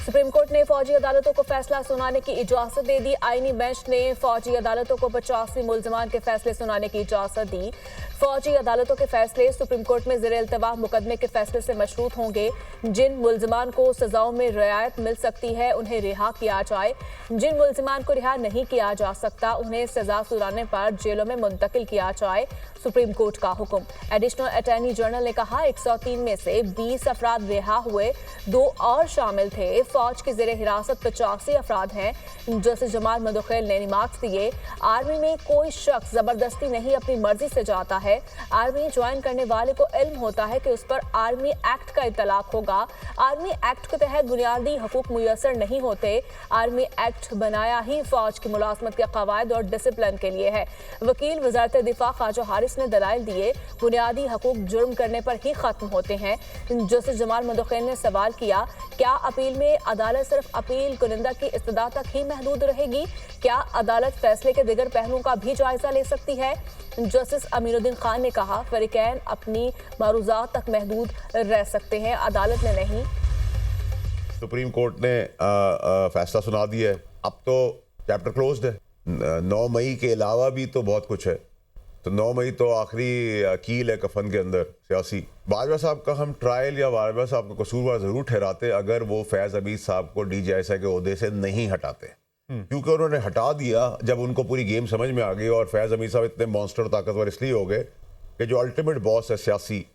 Supreme court ने फौजी अदालतों को फैसला सुनाने की इजाजत दे दी। आईनी बेंच ने फौजी अदालतों को 85 मुल्जिमान के फैसले सुनाने की इजाजत दी। फौजी अदालतों के फैसले सुप्रीम कोर्ट में ज़ेर इल्तवा मुकदमे के फैसले से मशरूत होंगे। जिन मुल्जिमान को सजाओं में रियायत मिल सकती है उन्हें रिहा किया जाए। जिन मुल्जिमान को रिहा नहीं किया जा सकता उन्हें सजा सुनाने पर जेलों में मुंतकिल किया जाए। सुप्रीम कोर्ट का हुक्म। एडिशनल अटॉर्नी जनरल ने कहा 103 में से 20 अफराद रिहा हुए, 2 और शामिल थे। फौज की जेर हिरासत 85 अफराद हैं। जस्टिस जमाल मदोखेल ने रिमार्क्स दिए, आर्मी में कोई शख्स जबरदस्ती नहीं अपनी मर्जी से जाता है। आर्मी ज्वाइन करने वाले को इल्म होता है कि उस पर आर्मी एक्ट का इतलाक होगा। आर्मी एक्ट के तहत बुनियादी हकूक मुयसर नहीं होते। आर्मी एक्ट बनाया ही फौज की मुलाजमत के कवायद और डिसिप्लिन के लिए है। वकील वजारत दिफा ख्वाजा हारिस ने दलाइल दिए, बुनियादी हकूक जुर्म करने पर ही खत्म होते हैं। जस्टिस जमाल मदोखेल ने सवाल किया, क्या अपील में अदालत सिर्फ अपील कुनिंदा की इस्तदा तक ही महदूद रहेगी? क्या अदालत फैसले के दिगर पहलुओं का भी जायजा ले सकती है? जस्टिस अमीरुद्दीन खान ने कहा, फरीकैन अपनी मारूजात तक महदूद रह सकते हैं, अदालत ने नहीं। सुप्रीम कोर्ट ने फैसला सुना दिया है, अब तो चैप्टर क्लोज्ड है। 9 मई के अलावा भी तो बहुत कुछ है। तो 9 मई तो आखिरी कील है कफन के अंदर सियासी। बाजवा साहब का हम ट्रायल या बाजवा साहब को कसूरवार जरूर ठहराते अगर वो फैज़ हमीद साहब को DGSI के ओहदे से नहीं हटाते, क्योंकि उन्होंने हटा दिया जब उनको पूरी गेम समझ में आ गई। और फैज़ हमीद साहब इतने मॉन्स्टर ताकतवर इसलिए हो गए कि जो अल्टीमेट बॉस है सियासी,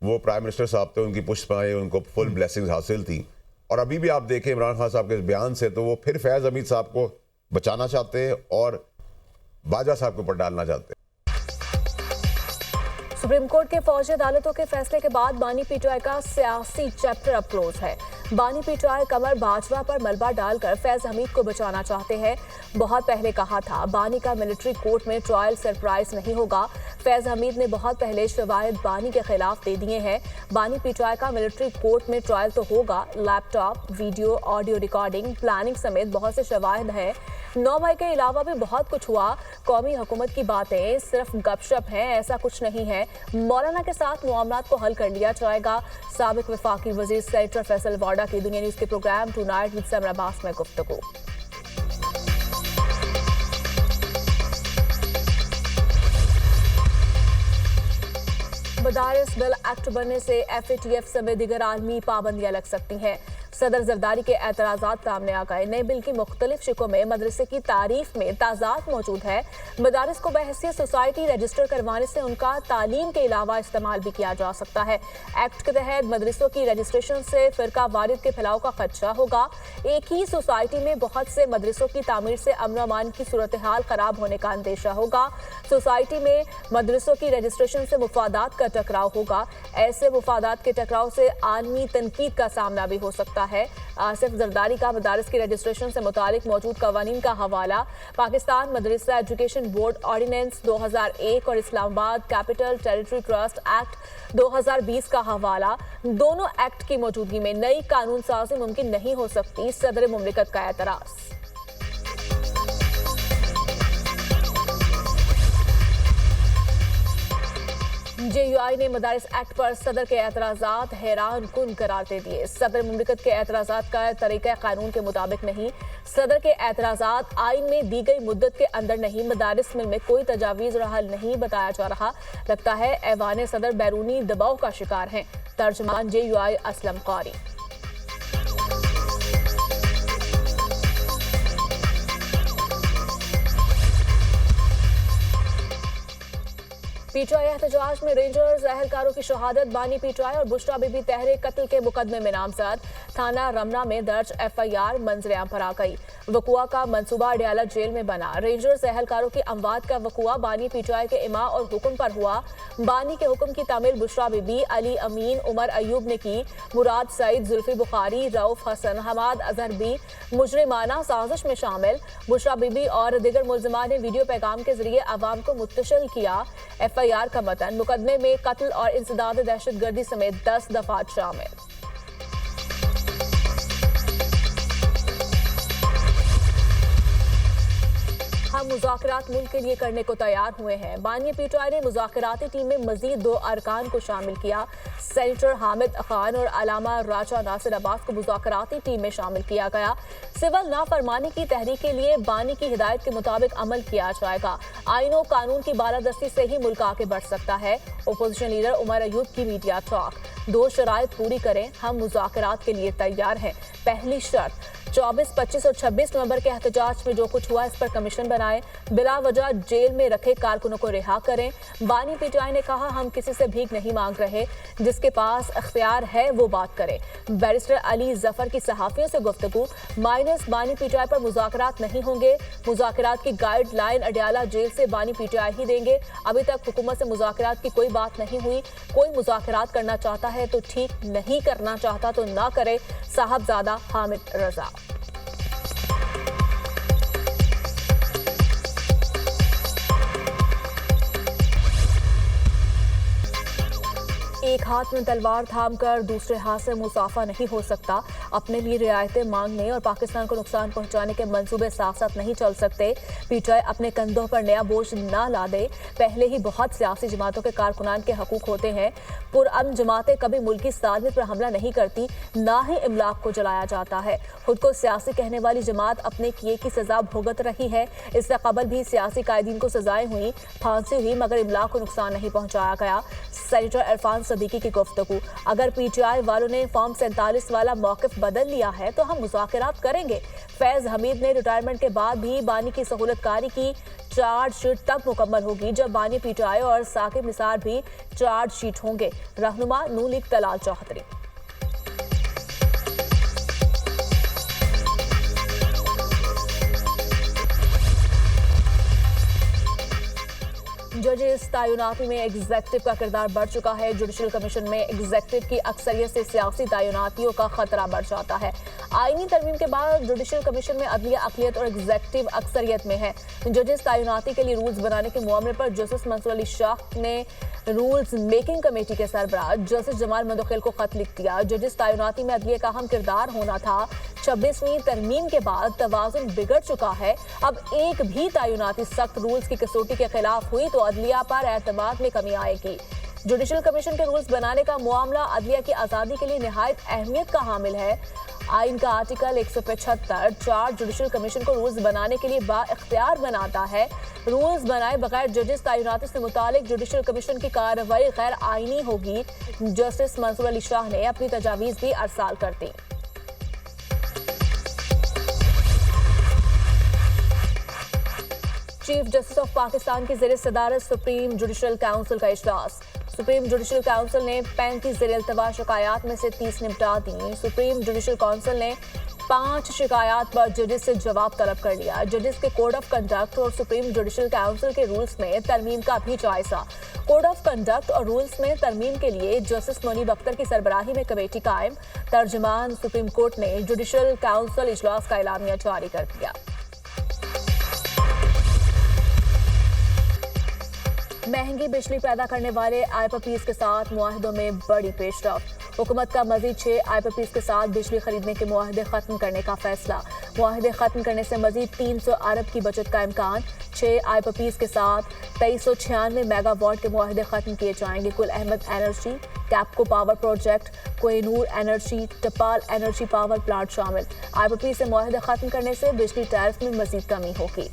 वो प्राइम मिनिस्टर साहब थे, उनकी पुष्प पाए, उनको फुल ब्लेसिंग्स हासिल थी। और अभी भी आप देखें इमरान खान साहब के इस बयान से, तो वो फिर फैज़ हमीद साहब को बचाना चाहते हैं और बाजवा साहब के ऊपर डालना चाहते हैं। सुप्रीम कोर्ट के फौजी अदालतों के फैसले के बाद बानी पीटीआई का सियासी चैप्टर अब क्लोज है। बानी पीटीआई कमर बाजवा पर मलबा डालकर फैज हमीद को बचाना चाहते हैं। बहुत पहले कहा था बानी का मिलिट्री कोर्ट में ट्रायल सरप्राइज नहीं होगा। फैज हमीद ने बहुत पहले शवाहिद बानी के खिलाफ दे दिए हैं। बानी पीटीआई का मिलिट्री कोर्ट में ट्रायल तो होगा। Laptop, video, audio recording, planning समेत बहुत से शवाहिद हैं। 9 मई के अलावा भी बहुत कुछ हुआ। कौमी हुकूमत की बातें सिर्फ गपशप हैं, ऐसा कुछ नहीं है। मौलाना के साथ मामलात को हल कर लिया जाएगा। साबिक वफाकी वजीर सेनेटर फैसल वाडा की दुनिया न्यूज के programme tonight with Samar Abbas में गुफ्तगू। मदारिस बिल एक्ट बनने से FATF समेत दीगर आलमी पाबंदियां लग सकती हैं। सदर जरदारी के एतराज़ात सामने आ गए। नई बिल की मुख्तलिफ शिकों में मदरसे की तारीफ में ताज़ाद मौजूद है। मदारिस को बहैसियत सोसाइटी रजिस्टर करवाने से उनका तालीम के अलावा इस्तेमाल भी किया जा सकता है। एक्ट के तहत मदरसों की रजिस्ट्रेशन से फ़िरका वारिद के फैलाव का खदशा होगा। एक ही सोसाइटी में बहुत से मदरसों की तामीर से अमन अमान की सूरत हाल ख़राब होने का अंदेशा होगा। सोसाइटी में मदरसों की रजिस्ट्रेशन से मुफादात का टकराव होगा। ऐसे मुफादात के टकराव से आलमी तनकीद का सामना भी हो सकता है। आसिफ जरदारी का मदारिस की रजिस्ट्रेशन से मुतालिक मौजूद कवानीन का हवाला। पाकिस्तान मदरसा एजुकेशन बोर्ड ऑर्डिनेंस 2001 और Islamabad capital territory trust act 2020 का हवाला। दोनों एक्ट की मौजूदगी में नई कानून साजी मुमकिन नहीं हो सकती। सदर मुमलिकत का एतराज़। JUI ने मदारिस एक्ट पर सदर के एतराज़ात हैरान कुन करार दे दिए। सदर मुमलिकत के एतराज़ात का तरीका कानून के मुताबिक नहीं। सदर के एतराज़ात आइन में दी गई मुद्दत के अंदर नहीं। मदारिस में कोई तजावीज़ और हल नहीं बताया जा रहा। लगता है ऐवान सदर बैरूनी दबाव का शिकार हैं। तर्जमान JUI असलम कारी। पीटीआई एहतजाज में रेंजर्स एहलकारों की शहादत। बानी पीटीआई और बुशरा बीबी तहरे कत्ल के मुकदमे में नामजद। थाना रमना में दर्ज FIR मंजर आम पर आ गई। वकुआ का मंसूबा अडयाला जेल में बना। रेंजर्स एहलकारों की अमवात का वकुआ बानी पीटीआई के इमा और हुक्म पर हुआ। बानी के हुक्म की तामील बुशरा बीबी, अली अमीन, उमर अयूब ने की। मुराद सईद, जुल्फी बुखारी, रऊफ हसन, हमाद अजहर भी मुजरिमाना साजिश में शामिल। बुशरा बीबी और दिगर मुल्जिमान ने वीडियो पैगाम के जरिए अवाम को मुत्तशिल किया। FIR का मतन मुकदमे में कत्ल और इंसदाद दहशतगर्दी समेत 10 दफात शामिल। हम मुज़ाकरात मुल्क के लिए करने को तैयार हुए हैं। बानी पीटीआई ने मुज़ाकराती टीम में मजीद 2 अरकान को शामिल किया। सेनेटर हामिद खान और अलामा राजा नासिर अब्बास को मुज़ाकराती टीम में शामिल किया गया। सिविल नाफरमानी की तहरीक के लिए बानी की हिदायत के मुताबिक अमल किया जाएगा। आईन और कानून की बालादस्ती से ही मुल्क आगे बढ़ सकता है। ओपोजिशन लीडर उमर अयूब की मीडिया टॉक। 2 शराइत पूरी करें, हम मुज़ाकरात के लिए तैयार हैं। पहली शर्त, 24, 25 और 26 नवंबर के एहतजाज में जो कुछ हुआ इस पर कमीशन बनाएं। बिला वजह जेल में रखे कारकुनों को रिहा करें। बानी पीटीआई ने कहा, हम किसी से भीख नहीं मांग रहे, जिसके पास अख्तियार है वो बात करे। बैरिस्टर अली जफर की सहाफियों से गुफ्तगू। माइनस बानी पीटीआई पर मुज़ाकरात नहीं होंगे। मुज़ाकरात की गाइडलाइन अडयाला जेल से बानी पीटीआई ही देंगे। अभी तक हुकूमत से मुज़ाकरात की कोई बात नहीं हुई। कोई मुज़ाकरात करना चाहता है तो ठीक, नहीं करना चाहता तो ना करे। साहबजादा हामिद रजा। एक हाथ में तलवार थामकर दूसरे हाथ से मुसाफा नहीं हो सकता। अपने लिए रियायतें मांगने और पाकिस्तान को नुकसान पहुंचाने के मंसूबे साथ साथ नहीं चल सकते। पीटीआई अपने कंधों पर नया बोझ ना ला दे। पहले ही बहुत सियासी जमातों के कारकुनान के हकूक होते हैं। पुरअमन जमातें कभी मुल्की सालमियत पर हमला नहीं करती, ना ही इमलाक को जलाया जाता है। खुद को सियासी कहने वाली जमात अपने किए की सजा भुगत रही है। इससे कबल भी सियासी कायदीन को सजाएं हुई, फांसी हुई, मगर इमलाक को नुकसान नहीं पहुंचाया गया। सेनेटर इरफान सदीकी की गुफ्तगू। अगर पीटीआई वालों ने फॉर्म 47 वाला मौक़िफ़ बदल लिया है तो हम मुज़ाकरात करेंगे। फैज़ हमीद ने रिटायरमेंट के बाद भी बानी की सहूलतकारी की चार्जशीट तब मुकम्मल होगी जब बानी पीटीआई और साकिब निसार भी चार्जशीट होंगे। रहनुमा नून लीग तलाल चौधरी। जजेस तैनाती में एग्जेक्टिव का किरदार बढ़ चुका है। जुडिशल कमीशन में एग्जेक्टिव की अक्सरियत से सियासी तैनातियों का खतरा बढ़ जाता है। आईनी तरमीम के बाद जुडिशल कमीशन में अदलिया अक़लियत और एग्जेक्टिव अक्सरियत में है। जजेस तैनाती के लिए रूल्स बनाने के मामले पर जस्टिस मंसूर अली शाह ने रूल्स मेकिंग कमेटी के सरबराह जस्टिस जमाल मुदखिल को खत लिख दिया। जजेस तैनाती में अदलिया का अहम किरदार होना था। 26वीं तरमीम के बाद तवाज़ुन बिगड़ चुका है। अब एक भी तैनाती सख्त रूल्स की कसौटी के खिलाफ हुई तो अदलिया पर एतमाद में कमी आएगी। जुडिशल कमीशन के रूल्स बनाने का मामला अदलिया की आज़ादी के लिए निहायत अहमियत का हामिल है। आइन का आर्टिकल 175 चार्ज जुडिशल कमीशन को रूल्स बनाने के लिए बाइख्तियार बनाता है। रूल्स बनाए बगैर जजेस तैनाती से मुतालिक जुडिशल कमीशन की कार्रवाई गैर आइनी होगी। जस्टिस मंसूर अली शाह ने अपनी तजावीज़ भी अरसाल कर दी। चीफ जस्टिस ऑफ पाकिस्तान की ज़ेर सदारत सुप्रीम जुडिशल काउंसिल का इजलास। सुप्रीम जुडिशल काउंसिल ने 35 ज़ेर इल्तवा शिकायत में से 30 निपटा दी। सुप्रीम जुडिशल काउंसिल ने 5 शिकायत पर जजेस से जवाब तलब कर लिया। जजेस के कोड ऑफ कंडक्ट और सुप्रीम जुडिशल काउंसिल के रूल्स में तरमीम का भी जायजा। कोड ऑफ कंडक्ट और रूल्स में तरमीम के लिए जस्टिस मुनीब अख्तर की सरबराही में कमेटी कायम। तर्जुमान सुप्रीम कोर्ट ने जुडिशल काउंसिल इजलास का एलामिया जारी कर दिया। महंगी बिजली पैदा करने वाले आईपीपीज़ के साथ मुआहदों में बड़ी पेशरफ। हुकूमत का मजीद 6 आईपीपीज़ के साथ बिजली खरीदने के मुआहदे खत्म करने का फैसला। मुआहदे खत्म करने से मजीद 300 अरब की बचत का इम्कान। 6 आईपीपीज़ के साथ 2396 मेगावाट के मुआहदे खत्म किए जाएंगे। कुल Ahmed energy, Kapco power project, Kohinoor energy, Tapal energy power plant शामिल। आईपीपी से मुआहदे खत्म करने से बिजली टैरिफ में मजीद कमी होगी।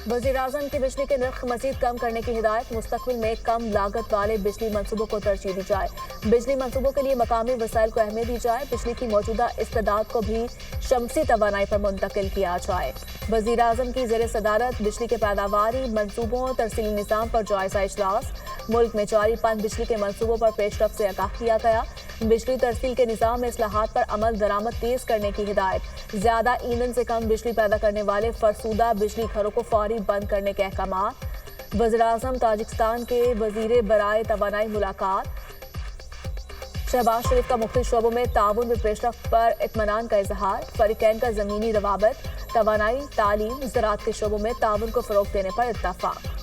वज़ीर-ए-आज़म की बिजली के नर्ख मजीद कम करने की हिदायत। मुस्तक़बिल में कम लागत वाले बिजली मनसूबों को तरजीह दी जाए। बिजली मनसूबों के लिए मकामी वसाइल को अहमियत दी जाए। बिजली की मौजूदा इस्तेदाद को भी शमसी तवानाई पर मुंतकिल किया जाए। वज़ीर-ए-आज़म की ज़ेर सदारत बिजली के पैदावारी मनसूबों तरसीली निज़ाम पर जायजा इजलास। मुल्क में जारी पन बिजली के मनसूबों पर पेशरफ से आगाह किया गया। बिजली तरसील के निज़ाम में इस्लाहात पर अमल दरामद तेज करने की हिदायत। ज्यादा ईंधन से कम बिजली पैदा करने वाले फरसूदा बिजली घरों को फौरी बंद करने के अहकाम। वज़ीर-ए-आज़म ताजिकिस्तान के वज़ीर बराए तवानाई मुलाकात। शहबाज शरीफ का मुख्तलिफ शोबों में ताउन में पेशरफ पर इत्मीनान का इजहार। फरीकैन का ज़मीनी रवाबत, तवानाई, तालीम, ज़राअत के शोबों में ताउन को फ़रोग़ देने पर इत्तफ़ाक़।